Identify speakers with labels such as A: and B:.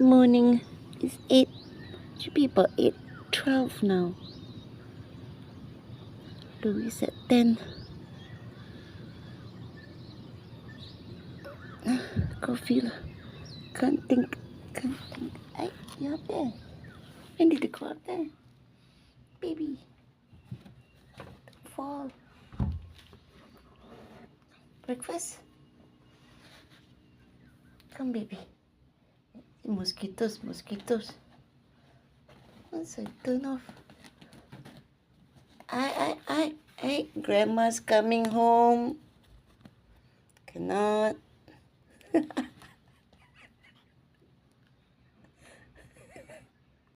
A: morning. It's 8. Should be about 8:12 now. Louis at 10. Coffee lah. Can't think. Hey, you're up there. When did you go up there? Baby. Fall. Breakfast? Come, baby. Mosquitoes. Once I turn off. Hey, Grandma's coming home. Cannot.